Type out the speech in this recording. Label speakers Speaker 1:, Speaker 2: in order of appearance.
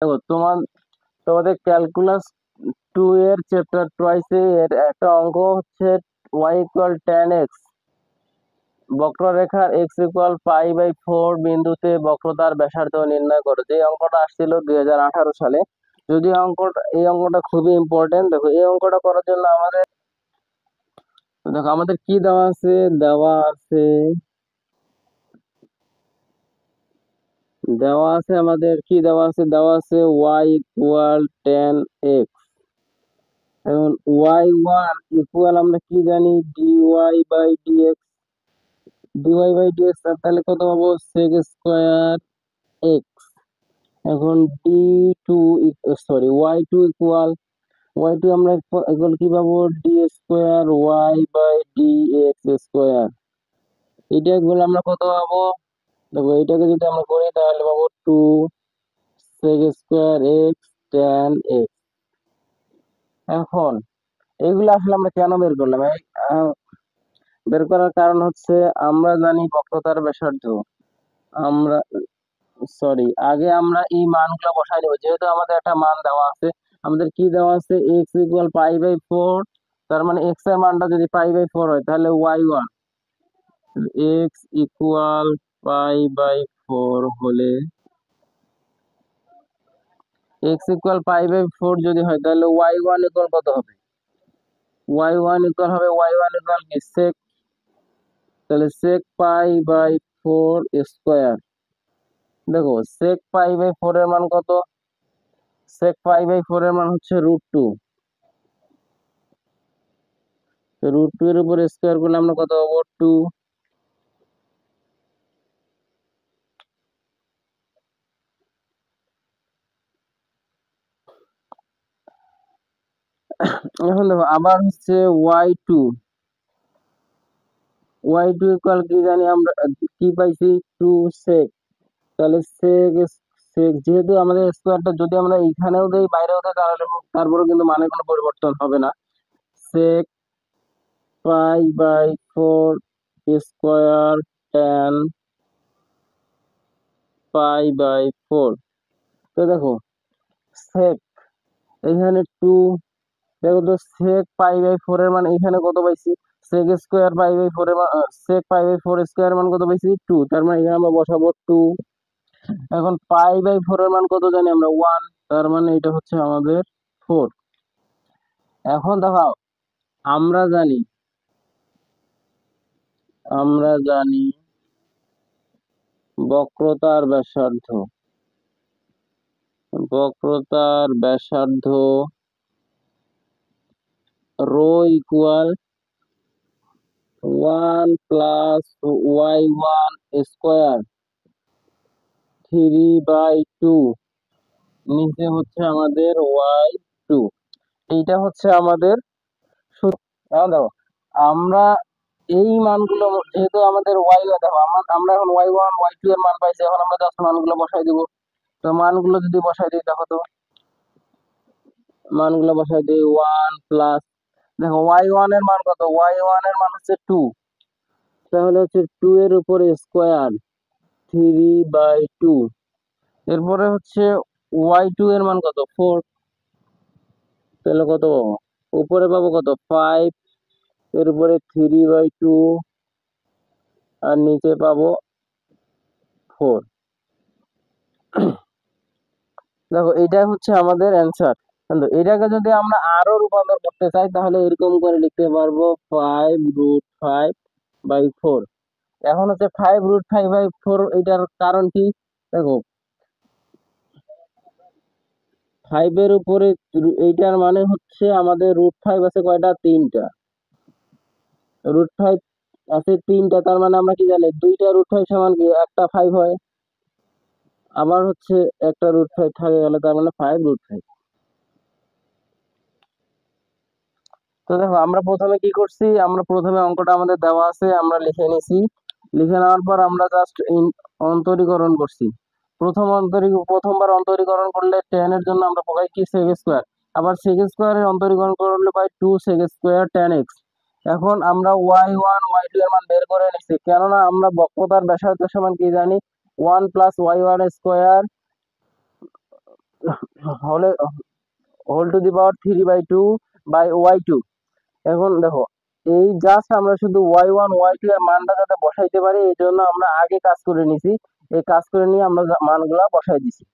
Speaker 1: দেখো তোমাদের ক্যালকুলাস 2 এর চ্যাপ্টার টুয়াইসে এর একটা অঙ্ক হচ্ছে y = tan x, বক্ররেখার x = π/4 বিন্দুতে বক্রতার ব্যাসার্ধ নির্ণয় করো। যে অঙ্কটা আসছিল 2018 সালে। যদি এই অঙ্কটা খুবই ইম্পর্টেন্ট। দেখো আমাদের কি দেওয়া আছে আমাদের কি দেওয়া আছে y = tan x। এখন y1 ইকুয়াল আমরা কি জানি, dy/dx। তাহলে কত পাবো, sec² x। এখন y2 আমরা ইকুয়াল কি পাবো, d²y/dx²। এটা ইকুয়াল আমরা কত পাবো, দেখো এটাকে যদি আমরা করি তাহলে পাবো 2 sec² x tan x। এখন এগুলো আসলে আমরা কেন বের করলাম, বের করার কারণ হচ্ছে আমরা জানি বক্রতার ব্যাসার্ধ। আমরা আগে আমরা এই মানগুলো বসাই দেবো, যেহেতু আমাদের একটা মান দেওয়া আছে। আমাদের কি দেওয়া আছে, x = π/4। তার মানে x এর মানটা যদি π/4 হয় তাহলে y1 x = π/4 হলে x = π/4 যদি হয় তাহলে y1 কত হবে, y1 হবে কি sec, তাহলে sec π/4²। দেখো sec π/4 এর মান কত, sec π/4 এর মান হচ্ছে √2। √2 এর উপর স্কোয়ার করলে আমরা কত পাবো, 2। এখন দেখো আবার হচ্ছে y2 ইকুয়াল কি জানি আমরা, কি পাইছি, 2 sec। তাহলে sec যেহেতু আমাদের স্কোয়ারটা যদি আমরা এইখানেও দেই বাইরেও দেই তাহলে তারপরেও কিন্তু মানে কোনো পরিবর্তন হবে না। sec π/4² tan π/4। তো দেখো sec এখানে 2, দেখো তো sec π/4 এর মান এখানে কত পাইছি, sec² মান কত পাইছি, 2। তার মানে এখানে আমরা বসাবো 2। এখন π/4 এর মান কত জানি আমরা, 1। তার মানে এটা হচ্ছে আমাদের 4। এখন দেখো আমরা জানি বক্রতার ব্যাসার্ধ রো ইকুয়াল 1 + y1² 3/2, নিচে হচ্ছে আমাদের y2। এইটা হচ্ছে আমাদের সূত্র। এখন দেখো আমরা এই মানগুলো, যেহেতু আমাদের দেখো আমরা এখন y1 y2 এর মান পাইছি, এখন আমরা জাস্ট মানগুলো বসাই দিব। তো মানগুলো যদি বসাই দিই, দেখো তো মানগুলো বসাই দিই, 1 প্লাস, দেখো y1 এর মান কত, y1 এর মান হচ্ছে 2। তাহলে হচ্ছে 2 এর উপরে স্কোয়ার 3/2। এরপরে হচ্ছে y2 এর মান কত, 4। তাহলে কত পাবো, উপরে পাবো কত, 5। এর উপরে 3/2 আর নিচে পাবো 4। দেখো এইটাই হচ্ছে আমাদের অ্যান্সার। কিন্তু এটাকে যদি আমরা আরো রূপান্তর করতে চাই তাহলে এরকম করে লিখতে পারবো 5√5/4। এখন হচ্ছে 5√5/4, এটার কারণ কি, দেখো 5 এর উপরে এইটার মানে হচ্ছে আমাদের √5 আছে কয়টা, 3টা। √5 আছে 3টা, তার মানে আমরা কি জানি 2টা √5 সমান কি একটা 5 হয়। আবার হচ্ছে একটা √5 থাকে গেলে, তার মানে 5√5। তো দেখো আমরা প্রথমে কি করছি, আমরা প্রথমে অঙ্কটা আমাদের দেওয়া আছে আমরা লিখে নিছি। লিখে নেওয়ার পর আমরা জাস্ট অন্তরীকরণ করছি। প্রথমবার অন্তরীকরণ করলে tan এর জন্য আমরা পাই কি, sec²। আবার sec² এর অন্তরীকরণ করলে পাই 2 sec² tan x। এখন আমরা y1 y2 এর মান বের করে নিচ্ছি, কেননা আমরা বক্রতার ব্যাসার্ধ সমান কি জানি, 1 + y1² হলে whole to the power 3/2 by y2। এখন দেখো এই জাস্ট আমরা শুধু y1 y2 এর মানটা যাতে বসাইতে পারি এই জন্য আমরা আগে কাজ করে নিছি, এই কাজ করে নিয়ে আমরা মানগুলা বসাই দিছি।